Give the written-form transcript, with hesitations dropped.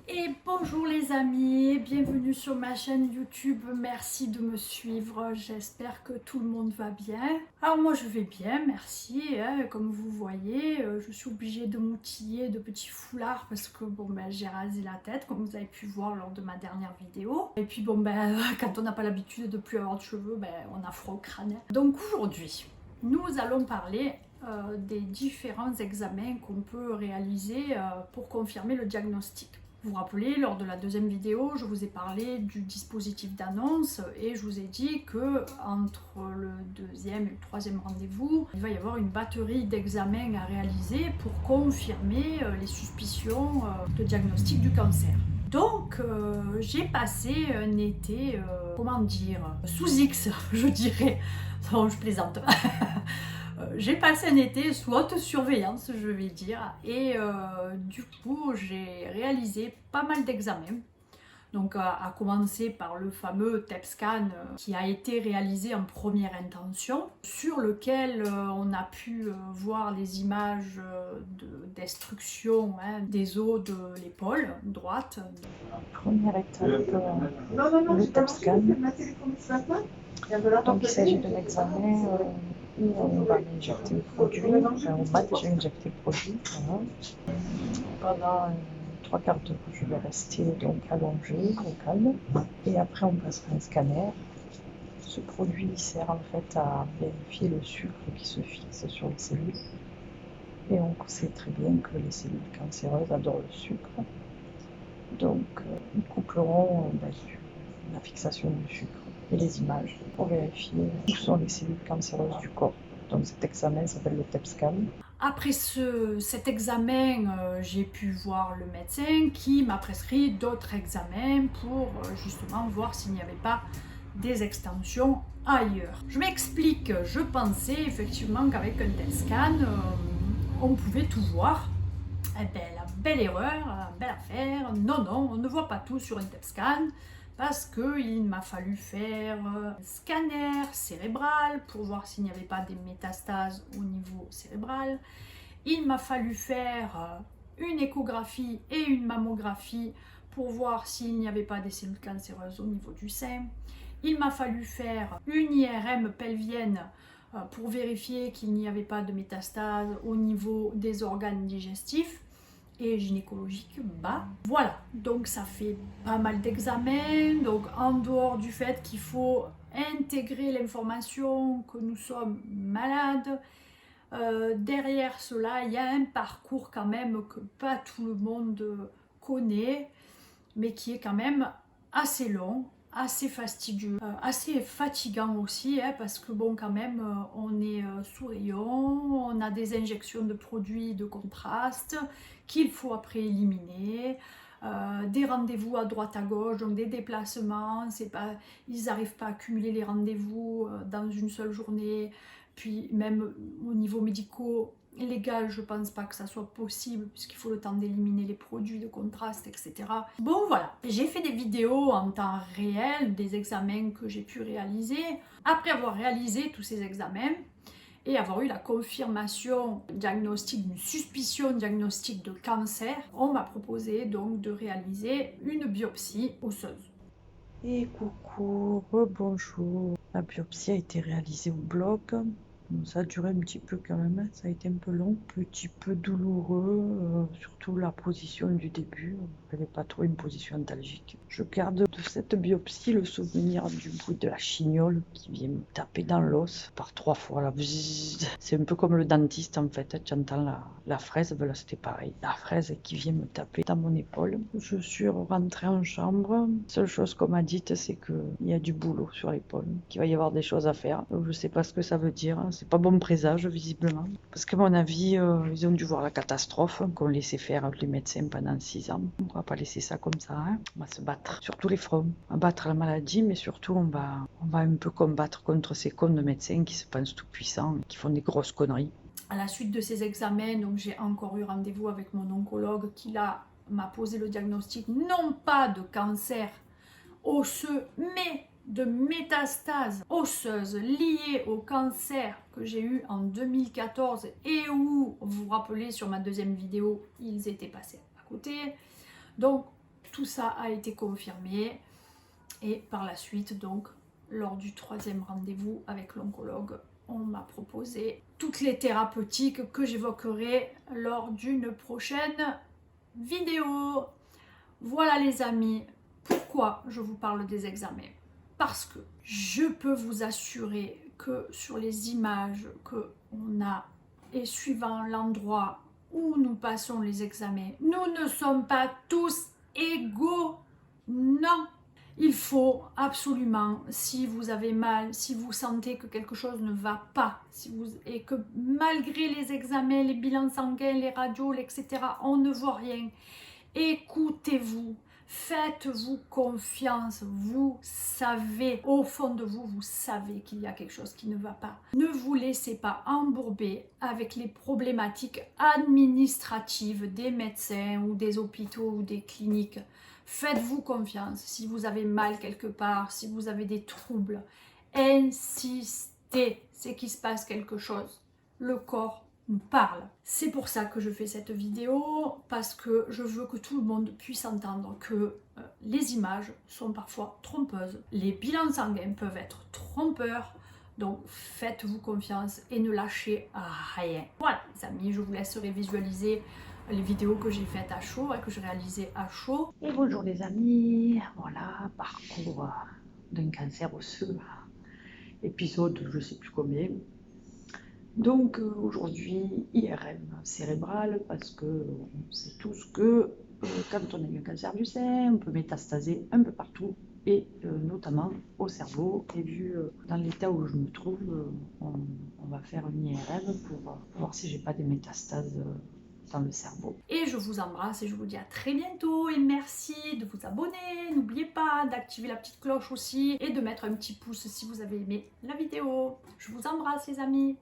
Et bonjour les amis, bienvenue sur ma chaîne YouTube, merci de me suivre, j'espère que tout le monde va bien. Alors moi je vais bien, merci, hein. Comme vous voyez, je suis obligée de m'outiller de petits foulards parce que bon j'ai rasé la tête comme vous avez pu voir lors de ma dernière vidéo. Et puis quand on n'a pas l'habitude de plus avoir de cheveux, on a froid au crâne. Donc aujourd'hui, nous allons parler des différents examens qu'on peut réaliser pour confirmer le diagnostic. Vous vous rappelez, lors de la deuxième vidéo, je vous ai parlé du dispositif d'annonce et je vous ai dit que entre le deuxième et le troisième rendez-vous, il va y avoir une batterie d'examens à réaliser pour confirmer les suspicions de diagnostic du cancer. Donc, j'ai passé un été, comment dire, sous X, je dirais. Non, je plaisante. J'ai passé un été sous haute surveillance, je vais dire, et du coup j'ai réalisé pas mal d'examens. Donc à commencer par le fameux TEP scan qui a été réalisé en première intention, sur lequel on a pu voir les images de destruction des os de l'épaule droite. Première étape, le TEP scan. Donc il s'agit d'un examen où on va injecter le produit, enfin on m'a déjà injecté le produit. Voilà. Pendant 3 quarts d'heure, je vais rester donc allongé au calme et après on passera un scanner. Ce produit sert en fait à vérifier le sucre qui se fixe sur les cellules. Et on sait très bien que les cellules cancéreuses adorent le sucre. Donc ils coupleront la fixation du sucre et les images pour vérifier où sont les cellules cancéreuses du corps. Donc cet examen s'appelle le TEP scan. Après cet examen, j'ai pu voir le médecin qui m'a prescrit d'autres examens pour justement voir s'il n'y avait pas des extensions ailleurs. Je m'explique, je pensais effectivement qu'avec un TEP scan, on pouvait tout voir. Eh bien, la belle erreur, la belle affaire, non, on ne voit pas tout sur un TEP scan parce qu'il m'a fallu faire un scanner cérébral pour voir s'il n'y avait pas des métastases au niveau cérébral. Il m'a fallu faire une échographie et une mammographie pour voir s'il n'y avait pas des cellules cancéreuses au niveau du sein. Il m'a fallu faire une IRM pelvienne pour vérifier qu'il n'y avait pas de métastases au niveau des organes digestifs et gynécologiques bas. Voilà, donc ça fait pas mal d'examens. Donc en dehors du fait qu'il faut intégrer l'information que nous sommes malades, derrière cela, il y a un parcours quand même que pas tout le monde connaît, mais qui est quand même assez long, assez fastidieux, assez fatigant aussi, hein, parce que bon, quand même, on est sous rayon, on a des injections de produits de contraste qu'il faut après éliminer. Des rendez-vous à droite à gauche, donc des déplacements, ils n'arrivent pas à cumuler les rendez-vous dans une seule journée, puis même au niveau médico-légal, je pense pas que ça soit possible puisqu'il faut le temps d'éliminer les produits de contraste, etc. Bon voilà, j'ai fait des vidéos en temps réel des examens que j'ai pu réaliser. Après avoir réalisé tous ces examens, et avoir eu la confirmation diagnostique d'une suspicion diagnostique de cancer, on m'a proposé donc de réaliser une biopsie osseuse. Et coucou, rebonjour. La biopsie a été réalisée au bloc. Ça a duré un petit peu quand même, ça a été un peu long, un petit peu douloureux, surtout la position du début. Elle n'est pas trop une position antalgique. Je garde de cette biopsie le souvenir du bruit de la chignole qui vient me taper dans l'os par 3 fois. Là. C'est un peu comme le dentiste en fait, tu entends la fraise, ben là c'était pareil. La fraise qui vient me taper dans mon épaule. Je suis rentrée en chambre. Seule chose qu'on m'a dite, c'est qu'il y a du boulot sur l'épaule, qu'il va y avoir des choses à faire. Donc, je sais pas ce que ça veut dire. C'est pas bon présage visiblement. Parce qu'à mon avis, ils ont dû voir la catastrophe qu'on laissait faire les médecins pendant 6 ans. On va pas laisser ça comme ça. Hein. On va se battre sur tous les fronts. On va battre la maladie, mais surtout on va un peu combattre contre ces cons de médecins qui se pensent tout puissants et qui font des grosses conneries. À la suite de ces examens, donc j'ai encore eu rendez-vous avec mon oncologue qui là m'a posé le diagnostic non pas de cancer osseux, mais de métastases osseuses liées au cancer que j'ai eu en 2014 et où, vous vous rappelez sur ma deuxième vidéo, ils étaient passés à côté. Donc tout ça a été confirmé. Et par la suite, donc, lors du 3e rendez-vous avec l'oncologue, on m'a proposé toutes les thérapeutiques que j'évoquerai lors d'une prochaine vidéo. Voilà les amis, pourquoi je vous parle des examens? Parce que je peux vous assurer que sur les images qu'on a et suivant l'endroit où nous passons les examens, nous ne sommes pas tous égaux. Non, il faut absolument, si vous avez mal, si vous sentez que quelque chose ne va pas, et que malgré les examens, les bilans sanguins, les radios, etc., on ne voit rien, écoutez-vous, faites-vous confiance, vous savez, au fond de vous, vous savez qu'il y a quelque chose qui ne va pas. Ne vous laissez pas embourber avec les problématiques administratives des médecins ou des hôpitaux ou des cliniques. Faites-vous confiance. Si vous avez mal quelque part, si vous avez des troubles, insistez, c'est qu'il se passe quelque chose. Le corps nous parle. C'est pour ça que je fais cette vidéo, parce que je veux que tout le monde puisse entendre que les images sont parfois trompeuses. Les bilans sanguins peuvent être trompeurs. Donc faites-vous confiance et ne lâchez rien. Voilà les amis, je vous laisserai visualiser les vidéos que j'ai faites à chaud, que j'ai réalisées à chaud. Et bonjour les amis, voilà, parcours d'un cancer osseux, épisode je sais plus combien. Donc aujourd'hui, IRM cérébral, parce que on sait tous que quand on a eu un cancer du sein, on peut métastaser un peu partout, et notamment au cerveau. Et vu dans l'état où je me trouve, on va faire une IRM pour voir si j'ai pas des métastases dans le cerveau. Et je vous embrasse et je vous dis à très bientôt et merci de vous abonner. N'oubliez pas d'activer la petite cloche aussi et de mettre un petit pouce si vous avez aimé la vidéo. Je vous embrasse les amis.